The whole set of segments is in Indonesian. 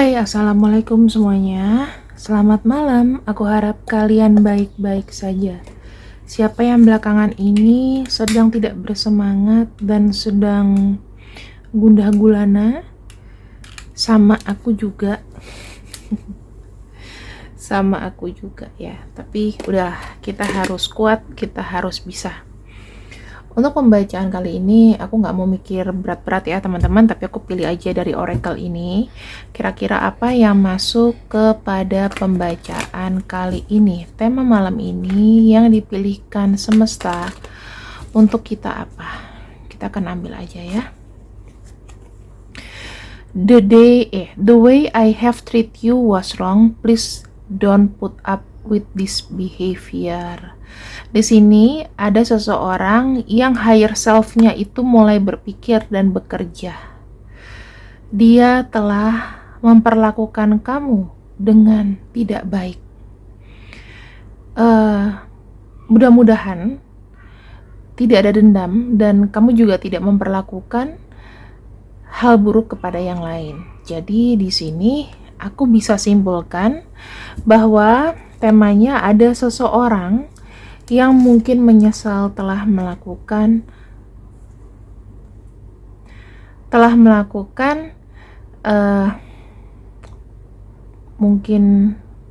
Hai, assalamualaikum semuanya. Selamat malam. Aku harap kalian baik-baik saja. Siapa yang belakangan ini sedang tidak bersemangat dan sedang gundah gulana, sama aku juga. Sama aku juga ya. Tapi udah, kita harus kuat, kita harus bisa. Untuk pembacaan kali ini, aku nggak mau mikir berat-berat ya teman-teman, tapi aku pilih aja dari oracle ini. Kira-kira apa yang masuk kepada pembacaan kali ini? Tema malam ini yang dipilihkan semesta untuk kita apa? Kita akan ambil aja ya. The way I have treated you was wrong. Please don't put up with this behavior. Di sini ada seseorang yang higher self-nya itu mulai berpikir dan bekerja. Dia telah memperlakukan kamu dengan tidak baik. Mudah-mudahan tidak ada dendam dan kamu juga tidak memperlakukan hal buruk kepada yang lain. Jadi di sini aku bisa simpulkan bahwa temanya ada seseorang yang mungkin menyesal telah melakukan mungkin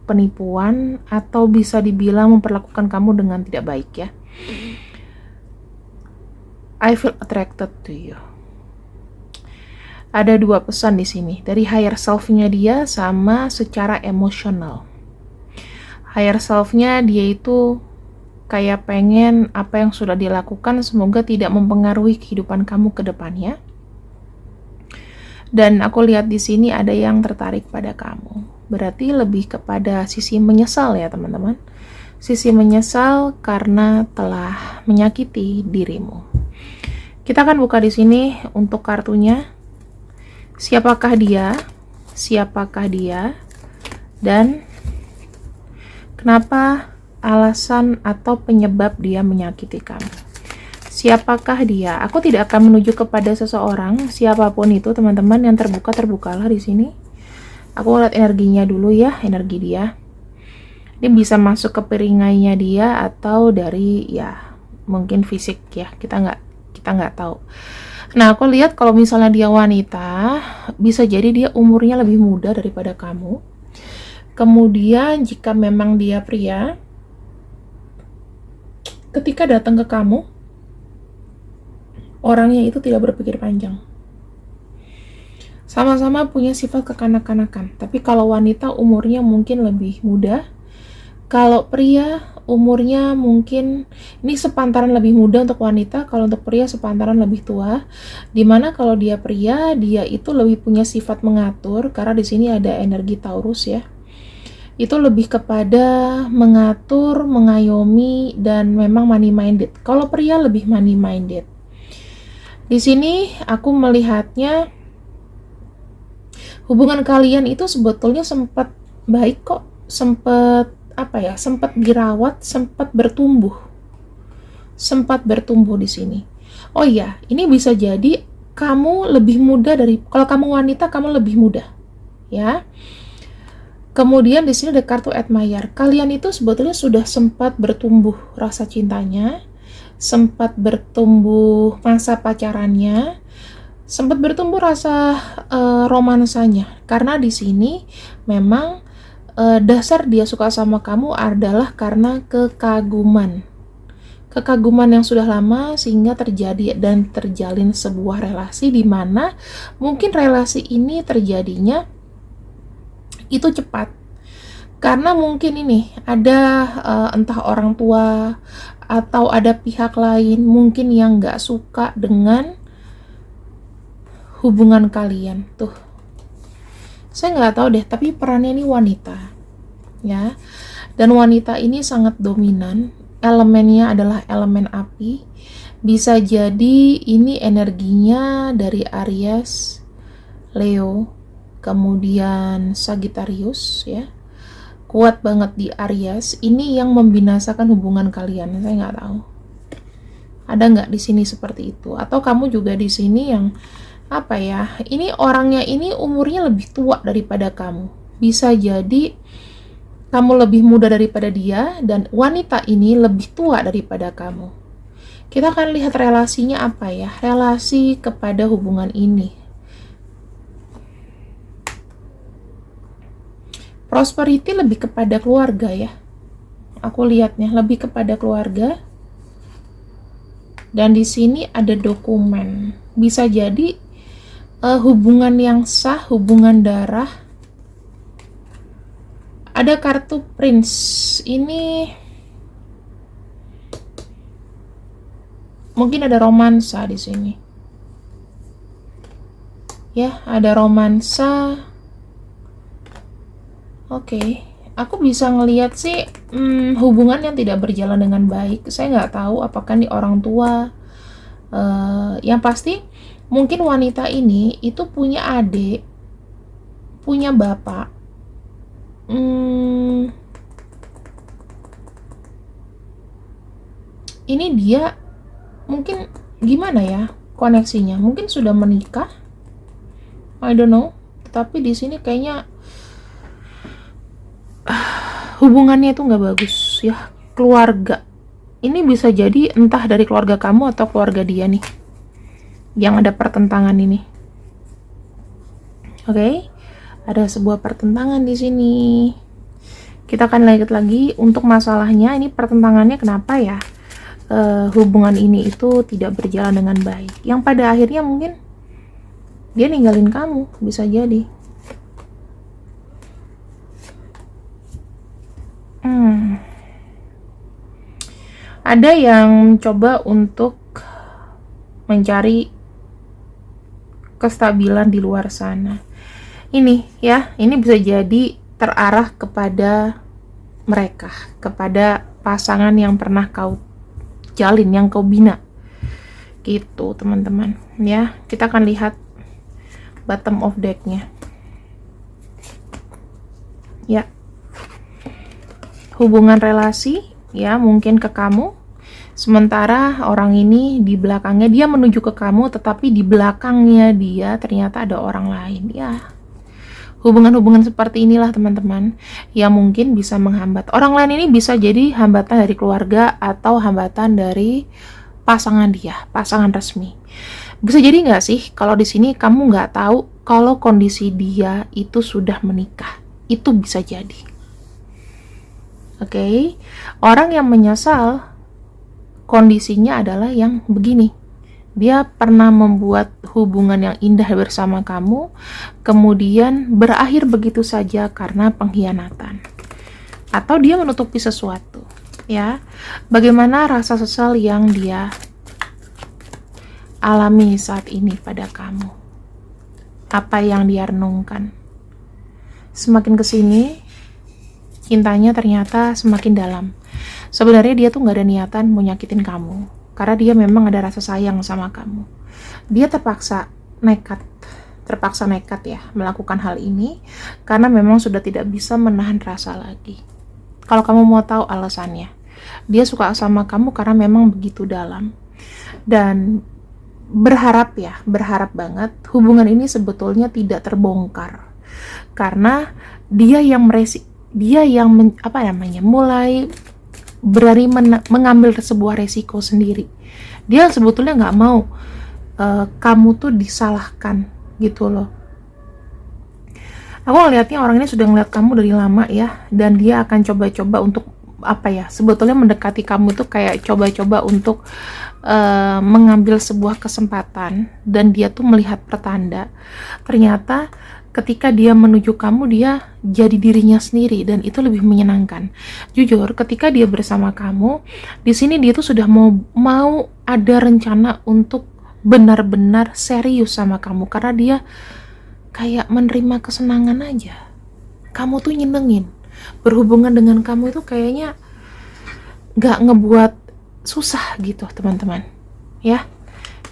penipuan atau bisa dibilang memperlakukan kamu dengan tidak baik ya. I feel attracted to you. Ada dua pesan di sini dari higher self-nya dia sama secara emosional. Higher self-nya dia itu kayak pengen apa yang sudah dilakukan semoga tidak mempengaruhi kehidupan kamu ke depannya. Dan aku lihat di sini ada yang tertarik pada kamu. Berarti lebih kepada sisi menyesal ya teman-teman. Sisi menyesal karena telah menyakiti dirimu. Kita akan buka di sini untuk kartunya. Siapakah dia? Siapakah dia? Dan kenapa alasan atau penyebab dia menyakiti kamu? Siapakah dia? Aku tidak akan menuju kepada seseorang, siapapun itu teman-teman, yang terbukalah di sini. Aku lihat energinya dulu ya, energi dia. Ini bisa masuk ke peringainya dia atau dari ya mungkin fisik ya, kita nggak tahu. Nah, aku lihat kalau misalnya dia wanita, bisa jadi dia umurnya lebih muda daripada kamu. Kemudian jika memang dia pria, ketika datang ke kamu, orangnya itu tidak berpikir panjang. Sama-sama punya sifat kekanak-kanakan. Tapi kalau wanita umurnya mungkin lebih muda. Kalau pria umurnya mungkin, ini sepantaran lebih muda untuk wanita, kalau untuk pria sepantaran lebih tua. Dimana kalau dia pria, dia itu lebih punya sifat mengatur, karena di sini ada energi Taurus ya. Itu lebih kepada mengatur, mengayomi, dan memang money minded. Kalau pria lebih money minded. Di sini aku melihatnya hubungan kalian itu sebetulnya sempat baik kok, sempat dirawat, sempat bertumbuh di sini. Oh iya, ini bisa jadi kamu lebih muda kalau kamu wanita kamu lebih muda, ya. Kemudian di sini ada kartu admire. Kalian itu sebetulnya sudah sempat bertumbuh rasa cintanya, sempat bertumbuh masa pacarannya, sempat bertumbuh rasa romansanya. Karena di sini memang dasar dia suka sama kamu adalah karena kekaguman yang sudah lama sehingga terjadi dan terjalin sebuah relasi di mana mungkin relasi ini terjadinya itu cepat karena mungkin ini ada entah orang tua atau ada pihak lain mungkin yang nggak suka dengan hubungan kalian tuh. Saya nggak tahu deh, tapi perannya ini wanita ya, dan wanita ini sangat dominan. Elemennya adalah elemen api. Bisa jadi ini energinya dari Aries, Leo, kemudian Sagittarius ya, kuat banget di Aries. Ini yang membinasakan hubungan kalian. Saya nggak tahu ada nggak di sini seperti itu, atau kamu juga di sini yang apa ya, ini orangnya ini umurnya lebih tua daripada kamu. Bisa jadi kamu lebih muda daripada dia, dan wanita ini lebih tua daripada kamu. Kita akan lihat relasinya apa ya, relasi kepada hubungan ini. Prosperity lebih kepada keluarga ya. Aku lihatnya lebih kepada keluarga. Dan di sini ada dokumen. Bisa jadi hubungan yang sah, hubungan darah. Ada kartu Prince. Ini mungkin ada romansa di sini. Ya, ada romansa. Oke. Aku bisa ngelihat sih hubungan yang tidak berjalan dengan baik. Saya nggak tahu apakah ini orang tua. Yang pasti mungkin wanita ini itu punya adik, punya bapak. Ini dia mungkin gimana ya koneksinya? Mungkin sudah menikah, I don't know. Tapi di sini kayaknya hubungannya itu nggak bagus ya. Keluarga ini bisa jadi entah dari keluarga kamu atau keluarga dia nih yang ada pertentangan ini. Oke, ada sebuah pertentangan di sini. Kita akan lihat lagi untuk masalahnya. Ini pertentangannya kenapa ya? Hubungan ini itu tidak berjalan dengan baik. Yang pada akhirnya mungkin dia ninggalin kamu, bisa jadi. Ada yang mencoba untuk mencari kestabilan di luar sana. Ini ya, ini bisa jadi terarah kepada mereka, kepada pasangan yang pernah kau jalin, yang kau bina. Gitu, teman-teman. Ya, kita akan lihat bottom of deck-nya. Ya. Hubungan relasi ya, mungkin ke kamu. Sementara orang ini di belakangnya dia menuju ke kamu, tetapi di belakangnya dia ternyata ada orang lain. Ya, hubungan-hubungan seperti inilah teman-teman yang mungkin bisa menghambat. Orang lain ini bisa jadi hambatan dari keluarga atau hambatan dari pasangan dia, pasangan resmi. Bisa jadi nggak sih kalau di sini kamu nggak tahu kalau kondisi dia itu sudah menikah? Itu bisa jadi. Oke, orang yang menyesal kondisinya adalah yang begini. Dia pernah membuat hubungan yang indah bersama kamu, kemudian berakhir begitu saja karena pengkhianatan. Atau dia menutupi sesuatu, ya. Bagaimana rasa sesal yang dia alami saat ini pada kamu? Apa yang dia renungkan? Semakin kesini, cintanya ternyata semakin dalam. Sebenarnya dia tuh gak ada niatan mau nyakitin kamu, karena dia memang ada rasa sayang sama kamu. Dia terpaksa nekat ya melakukan hal ini karena memang sudah tidak bisa menahan rasa lagi. Kalau kamu mau tahu alasannya, dia suka sama kamu karena memang begitu dalam. Dan berharap banget hubungan ini sebetulnya tidak terbongkar, karena dia yang mulai berani mengambil sebuah resiko sendiri. Dia sebetulnya nggak mau kamu tuh disalahkan gitu loh. Aku ngeliatnya orang ini sudah ngeliat kamu dari lama ya, dan dia akan coba-coba untuk sebetulnya mendekati kamu tuh kayak coba-coba untuk mengambil sebuah kesempatan, dan dia tuh melihat pertanda. Ternyata ketika dia menuju kamu, dia jadi dirinya sendiri, dan itu lebih menyenangkan. Jujur, ketika dia bersama kamu, di sini dia tuh sudah mau ada rencana untuk benar-benar serius sama kamu, karena dia kayak menerima kesenangan aja. Kamu tuh nyenengin. Berhubungan dengan kamu itu kayaknya gak ngebuat susah gitu, teman-teman. Ya,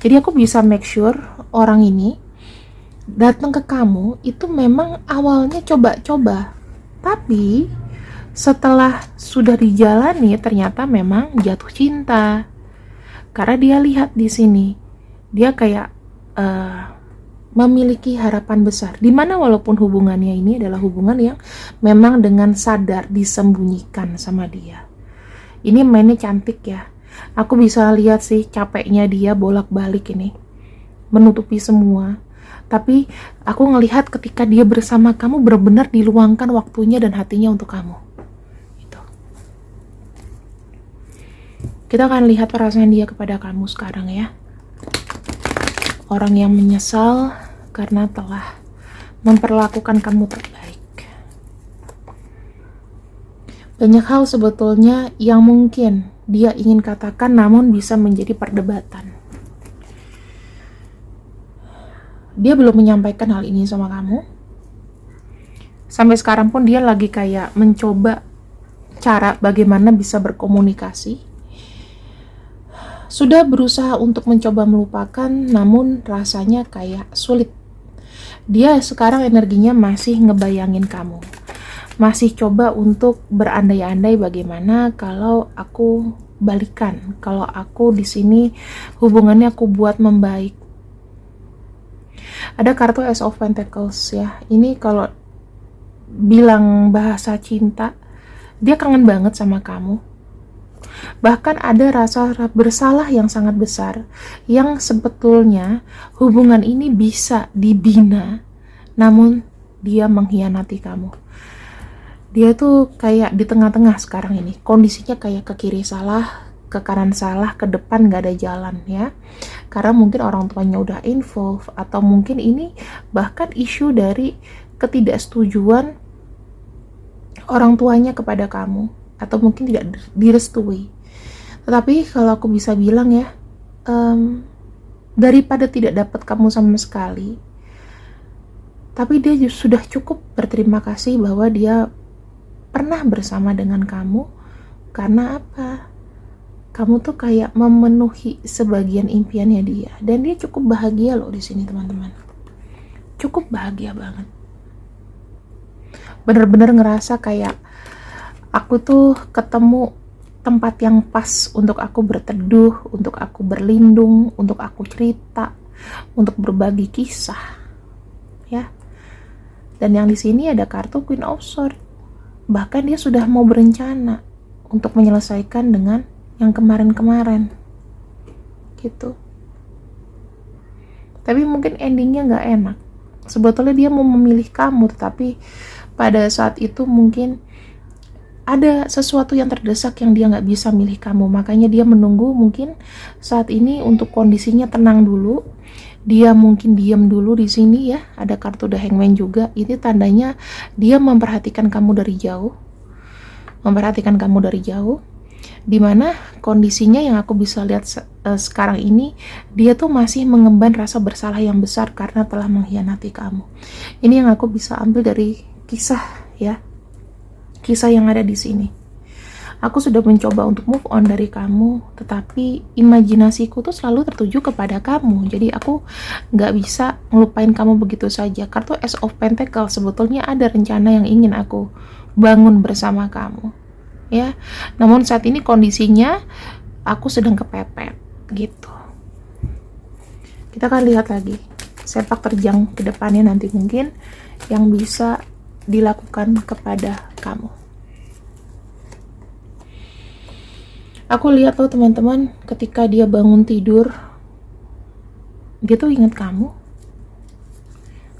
jadi aku bisa make sure orang ini datang ke kamu itu memang awalnya coba-coba, tapi setelah sudah dijalani ternyata memang jatuh cinta. Karena dia lihat di sini, dia kayak memiliki harapan besar, dimana walaupun hubungannya ini adalah hubungan yang memang dengan sadar disembunyikan sama dia. Ini mainnya cantik ya, aku bisa lihat sih capeknya dia bolak-balik ini, menutupi semua. Tapi aku ngelihat ketika dia bersama kamu benar-benar diluangkan waktunya dan hatinya untuk kamu. Gitu. Kita akan lihat perasaan dia kepada kamu sekarang ya. Orang yang menyesal karena telah memperlakukan kamu terbaik. Banyak hal sebetulnya yang mungkin dia ingin katakan namun bisa menjadi perdebatan. Dia belum menyampaikan hal ini sama kamu. Sampai sekarang pun dia lagi kayak mencoba cara bagaimana bisa berkomunikasi. Sudah berusaha untuk mencoba melupakan, namun rasanya kayak sulit. Dia sekarang energinya masih ngebayangin kamu. Masih coba untuk berandai-andai bagaimana kalau aku balikan, kalau aku di sini hubungannya aku buat membaik. Ada kartu Ace of Pentacles ya. Ini kalau bilang bahasa cinta, dia kangen banget sama kamu. Bahkan ada rasa bersalah yang sangat besar, yang sebetulnya hubungan ini bisa dibina, namun dia mengkhianati kamu. Dia tuh kayak di tengah-tengah sekarang ini, kondisinya kayak ke kiri salah, ke kanan salah, ke depan gak ada jalan ya. Karena mungkin orang tuanya udah involve, atau mungkin ini bahkan isu dari ketidaksetujuan orang tuanya kepada kamu, atau mungkin tidak direstui. Tetapi kalau aku bisa bilang ya, daripada tidak dapat kamu sama sekali, tapi dia sudah cukup berterima kasih bahwa dia pernah bersama dengan kamu. Karena apa? Kamu tuh kayak memenuhi sebagian impiannya dia, dan dia cukup bahagia loh di sini teman-teman. Cukup bahagia banget. Bener-bener ngerasa kayak aku tuh ketemu tempat yang pas untuk aku berteduh, untuk aku berlindung, untuk aku cerita, untuk berbagi kisah, ya. Dan yang di sini ada kartu Queen of Swords. Bahkan dia sudah mau berencana untuk menyelesaikan dengan yang kemarin-kemarin, gitu. Tapi mungkin endingnya nggak enak. Sebetulnya dia mau memilih kamu, tetapi pada saat itu mungkin ada sesuatu yang terdesak yang dia nggak bisa milih kamu, makanya dia menunggu mungkin saat ini untuk kondisinya tenang dulu. Dia mungkin diam dulu di sini ya. Ada kartu The Hangman juga. Ini tandanya dia memperhatikan kamu dari jauh, memperhatikan kamu dari jauh. Dimana kondisinya yang aku bisa lihat sekarang ini, dia tuh masih mengemban rasa bersalah yang besar karena telah mengkhianati kamu. Ini yang aku bisa ambil dari kisah ya. Kisah yang ada di sini. Aku sudah mencoba untuk move on dari kamu, tetapi imajinasiku tuh selalu tertuju kepada kamu. Jadi aku nggak bisa ngelupain kamu begitu saja. Kartu Ace of Pentacles, sebetulnya ada rencana yang ingin aku bangun bersama kamu, ya. Namun saat ini kondisinya aku sedang kepepet, gitu. Kita akan lihat lagi sepak terjang ke depannya nanti mungkin yang bisa dilakukan kepada kamu. Aku lihat tuh teman-teman, ketika dia bangun tidur, dia tuh ingat kamu.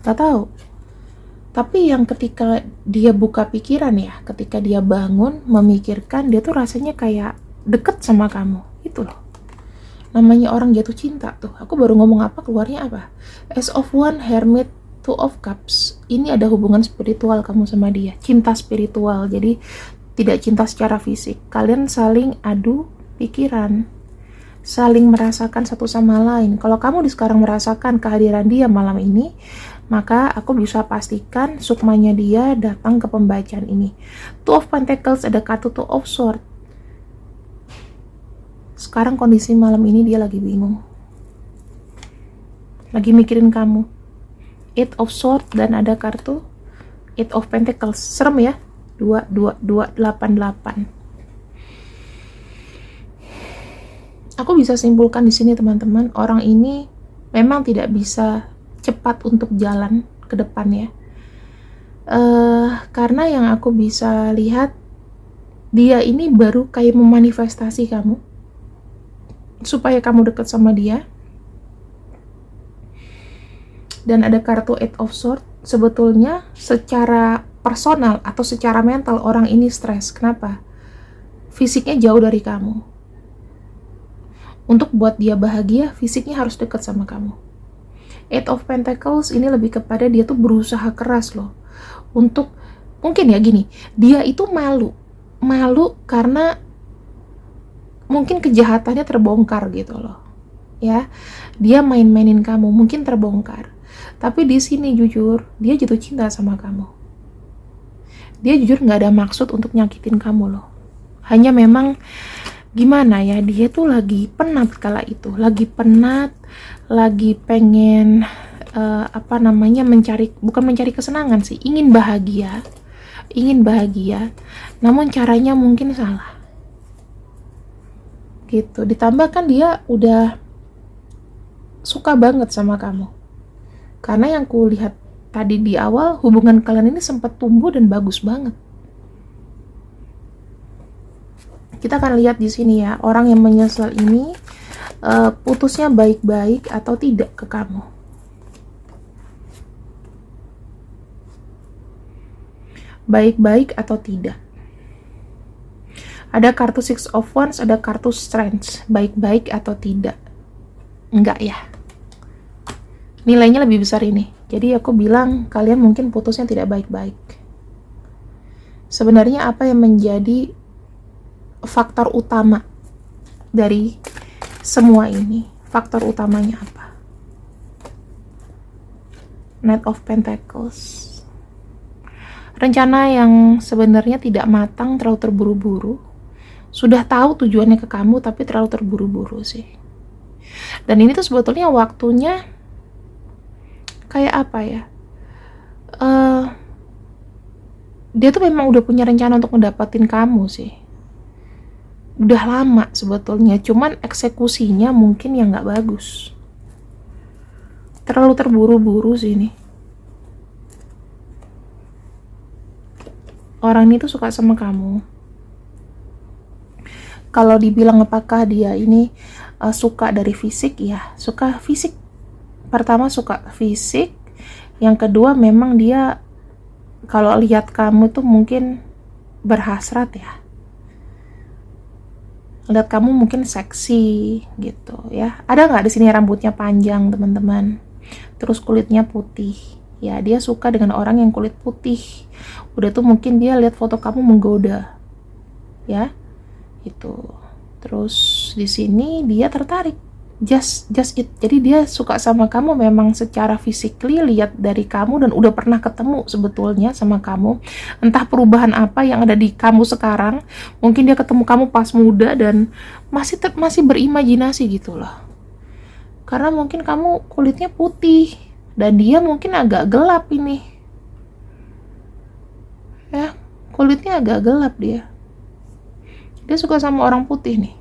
Gak tahu. Tapi yang ketika dia buka pikiran ya, ketika dia bangun memikirkan, dia tuh rasanya kayak deket sama kamu. Itu loh. Namanya orang jatuh cinta tuh. Aku baru ngomong apa, keluarnya apa? Ace of One, Hermit, Two of Cups. Ini ada hubungan spiritual kamu sama dia, cinta spiritual. Jadi tidak cinta secara fisik. Kalian saling adu pikiran, saling merasakan satu sama lain. Kalau kamu sekarang merasakan kehadiran dia malam ini, maka aku bisa pastikan sukmanya dia datang ke pembacaan ini. Two of Pentacles, ada kartu Two of Swords. Sekarang kondisi malam ini dia lagi bingung, lagi mikirin kamu. Eight of Swords dan ada kartu Eight of Pentacles. Serem ya. 2 Aku bisa simpulkan di sini teman-teman, orang ini memang tidak bisa cepat untuk jalan ke depan ya. Karena yang aku bisa lihat, dia ini baru kayak memanifestasi kamu supaya kamu dekat sama dia. Dan ada kartu Eight of Swords. Sebetulnya secara personal atau secara mental orang ini stres. Kenapa? Fisiknya jauh dari kamu. Untuk buat dia bahagia, fisiknya harus dekat sama kamu. Eight of Pentacles ini lebih kepada dia tuh berusaha keras loh. Untuk, mungkin ya gini, dia itu malu karena mungkin kejahatannya terbongkar gitu loh. Ya, dia main-mainin kamu, mungkin terbongkar. Tapi di sini jujur, dia jatuh cinta sama kamu. Dia jujur nggak ada maksud untuk nyakitin kamu loh. Hanya memang gimana ya, dia tuh lagi penat kala itu, lagi penat, lagi pengen bukan mencari kesenangan sih, ingin bahagia, namun caranya mungkin salah. Gitu. Ditambah kan dia udah suka banget sama kamu. Karena yang ku lihat tadi di awal, hubungan kalian ini sempat tumbuh dan bagus banget. Kita akan lihat di sini ya, orang yang menyesal ini putusnya baik-baik atau tidak ke kamu. Baik-baik atau tidak. Ada kartu Six of Wands, ada kartu Strength. Baik-baik atau tidak. Enggak ya. Nilainya lebih besar ini. Jadi aku bilang kalian mungkin putusnya tidak baik-baik. Sebenarnya apa yang menjadi faktor utama dari semua ini? Faktor utamanya apa? Knight of Pentacles. Rencana yang sebenarnya tidak matang, terlalu terburu-buru. Sudah tahu tujuannya ke kamu tapi terlalu terburu-buru sih. Dan ini tuh sebetulnya waktunya kayak apa ya, dia tuh memang udah punya rencana untuk mendapatin kamu sih, udah lama sebetulnya, cuman eksekusinya mungkin yang nggak bagus, terlalu terburu-buru sih ini. Orang ini tuh suka sama kamu. Kalau dibilang apakah dia ini suka dari fisik, ya suka fisik. Pertama suka fisik, yang kedua memang dia kalau lihat kamu tuh mungkin berhasrat ya. Lihat kamu mungkin seksi gitu ya. Ada nggak di sini rambutnya panjang teman-teman? Terus kulitnya putih. Ya dia suka dengan orang yang kulit putih. Udah tuh mungkin dia lihat foto kamu menggoda. Ya itu. Terus di sini dia tertarik. Just it. Jadi dia suka sama kamu memang secara physically, lihat dari kamu dan udah pernah ketemu sebetulnya sama kamu. Entah perubahan apa yang ada di kamu sekarang. Mungkin dia ketemu kamu pas muda dan masih berimajinasi gitu loh. Karena mungkin kamu kulitnya putih dan dia mungkin agak gelap ini. Ya, kulitnya agak gelap dia. Dia suka sama orang putih nih.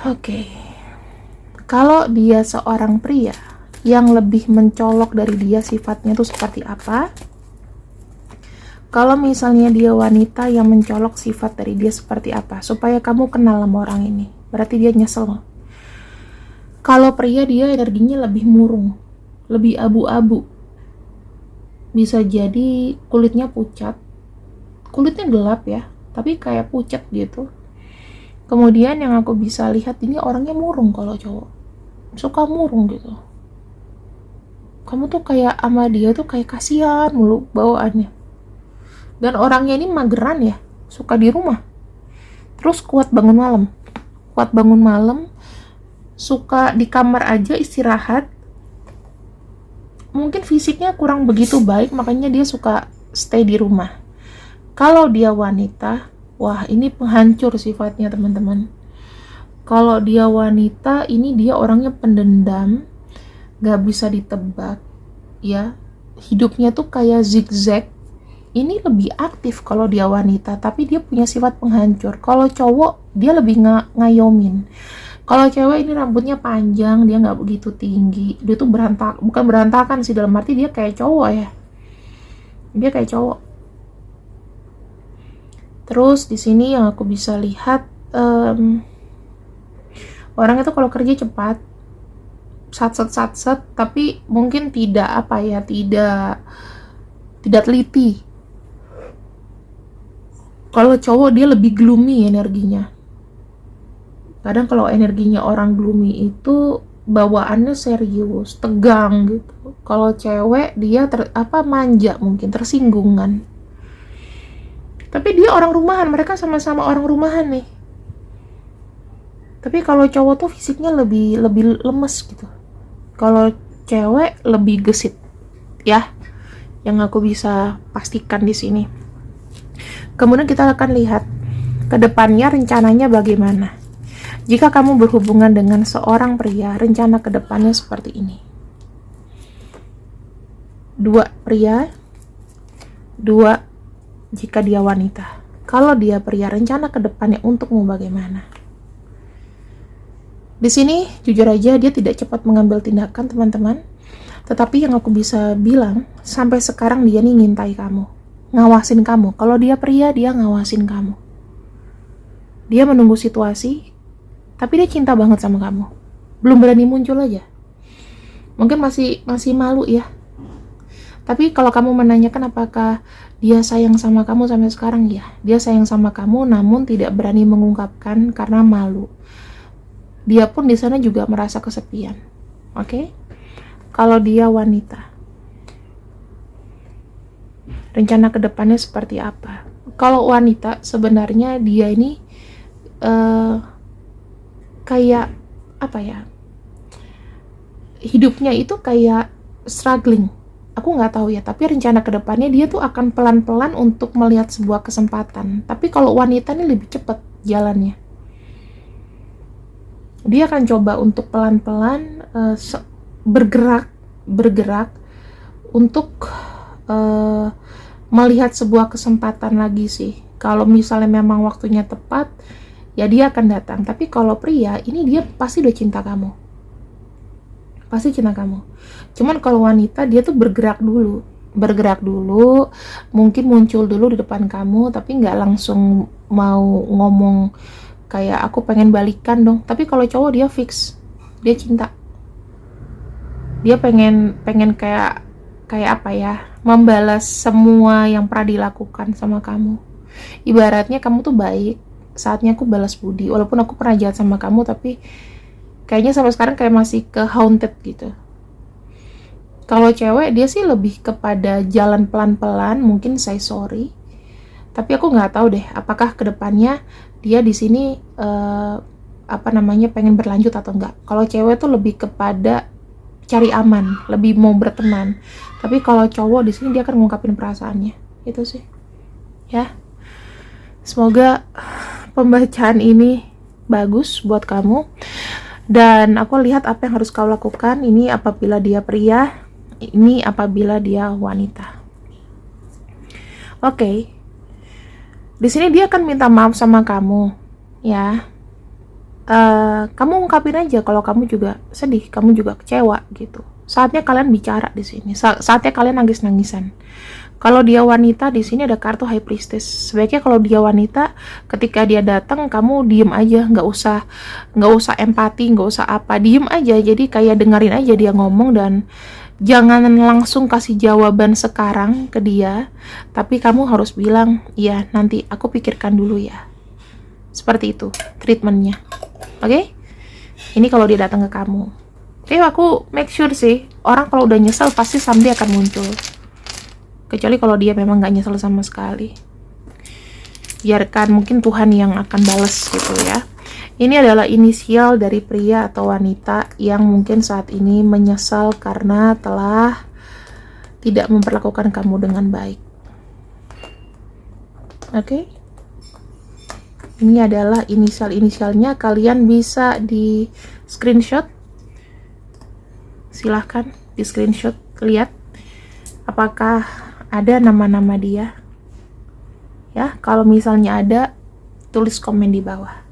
Oke. Kalau dia seorang pria, yang lebih mencolok dari dia sifatnya tuh seperti apa? Kalau misalnya dia wanita, yang mencolok sifat dari dia seperti apa? Supaya kamu kenal sama orang ini. Berarti dia nyesel. Kalau pria, dia energinya lebih murung, lebih abu-abu. Bisa jadi kulitnya pucat. Kulitnya gelap ya, tapi kayak pucat gitu. Kemudian yang aku bisa lihat ini orangnya murung kalau cowok. Suka murung gitu. Kamu tuh kayak sama dia tuh kayak kasihan mulu bawaannya. Dan orangnya ini mageran ya, suka di rumah. Terus kuat bangun malam. Suka di kamar aja istirahat. Mungkin fisiknya kurang begitu baik, makanya dia suka stay di rumah. Kalau dia wanita, wah ini penghancur sifatnya teman-teman. Kalau dia wanita, ini dia orangnya pendendam, gak bisa ditebak ya. Hidupnya tuh kayak zigzag. Ini lebih aktif kalau dia wanita, tapi dia punya sifat penghancur. Kalau cowok, dia lebih ngayomin. Kalau cewek ini rambutnya panjang, dia nggak begitu tinggi, dia tuh bukan berantakan sih, dalam arti dia kayak cowok ya, dia kayak cowok. Terus di sini yang aku bisa lihat, orang itu kalau kerja cepat, sat, tapi mungkin tidak apa ya, tidak teliti. Kalau cowok dia lebih gloomy energinya. Kadang kalau energinya orang gloomy itu bawaannya serius, tegang gitu. Kalau cewek dia manja, mungkin tersinggungan. Tapi dia orang rumahan, mereka sama-sama orang rumahan nih. Tapi kalau cowok tuh fisiknya lebih lemes gitu. Kalau cewek lebih gesit, ya. Yang aku bisa pastikan di sini. Kemudian kita akan lihat ke depannya rencananya bagaimana. Jika kamu berhubungan dengan seorang pria, rencana ke depannya seperti ini. 2 pria, 2 jika dia wanita. Kalau dia pria, rencana ke depannya untukmu bagaimana? Di sini jujur aja dia tidak cepat mengambil tindakan, teman-teman. Tetapi yang aku bisa bilang, sampai sekarang dia nih ngintai kamu, ngawasin kamu. Kalau dia pria, dia ngawasin kamu. Dia menunggu situasi, tapi dia cinta banget sama kamu. Belum berani muncul aja. Mungkin masih malu ya. Tapi kalau kamu menanyakan apakah dia sayang sama kamu sampai sekarang, ya. Dia sayang sama kamu, namun tidak berani mengungkapkan karena malu. Dia pun di sana juga merasa kesepian. Oke? Kalau dia wanita, rencana kedepannya seperti apa? Kalau wanita, sebenarnya dia ini kayak apa ya? Hidupnya itu kayak struggling. Aku nggak tahu ya, tapi rencana kedepannya dia tuh akan pelan-pelan untuk melihat sebuah kesempatan. Tapi kalau wanita ini lebih cepat jalannya. Dia akan coba untuk pelan-pelan bergerak untuk melihat sebuah kesempatan lagi sih. Kalau misalnya memang waktunya tepat, ya dia akan datang. Tapi kalau pria, ini dia pasti udah cinta kamu. Pasti cinta kamu. Cuman kalau wanita, dia tuh bergerak dulu, mungkin muncul dulu di depan kamu, tapi nggak langsung mau ngomong kayak aku pengen balikan dong. Tapi kalau cowok dia fix, dia cinta. Dia pengen kayak apa ya, membalas semua yang pernah dilakukan sama kamu. Ibaratnya kamu tuh baik, saatnya aku balas budi. Walaupun aku pernah jahat sama kamu, tapi kayaknya sampai sekarang kayak masih ke haunted gitu. Kalau cewek dia sih lebih kepada jalan pelan-pelan, mungkin say sorry. Tapi aku nggak tahu deh, apakah kedepannya dia di sini pengen berlanjut atau enggak. Kalau cewek tuh lebih kepada cari aman, lebih mau berteman. Tapi kalau cowok di sini dia akan ngungkapin perasaannya. Itu sih. Ya. Semoga pembacaan ini bagus buat kamu. Dan aku lihat apa yang harus kau lakukan. Ini apabila dia pria, ini apabila dia wanita. Oke. Di sini dia akan minta maaf sama kamu, ya. Kamu ungkapin aja kalau kamu juga sedih, kamu juga kecewa gitu. Saatnya kalian bicara di sini. Saatnya kalian nangis-nangisan. Kalau dia wanita, di sini ada kartu High Priestess. Sebaiknya kalau dia wanita, ketika dia datang, kamu diem aja, nggak usah empati, nggak usah apa, diem aja. Jadi kayak dengerin aja dia ngomong dan jangan langsung kasih jawaban sekarang ke dia, tapi kamu harus bilang, iya nanti aku pikirkan dulu ya. Seperti itu treatmentnya. Oke? Ini kalau dia datang ke kamu. Tapi aku make sure sih, orang kalau udah nyesel pasti someday akan muncul. Kecuali kalau dia memang gak nyesel sama sekali. Biarkan mungkin Tuhan yang akan balas gitu ya. Ini adalah inisial dari pria atau wanita yang mungkin saat ini menyesal karena telah tidak memperlakukan kamu dengan baik. Oke? Ini adalah inisial-inisialnya. Kalian bisa di screenshot. Silahkan di screenshot. Lihat apakah ada nama-nama dia. Ya, kalau misalnya ada, tulis komen di bawah.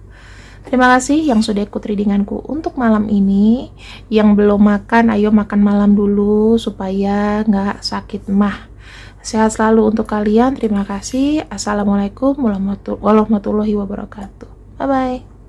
Terima kasih yang sudah ikut readinganku untuk malam ini. Yang belum makan, ayo makan malam dulu supaya nggak sakit mah. Sehat selalu untuk kalian. Terima kasih. Assalamualaikum warahmatullahi wabarakatuh. Bye-bye.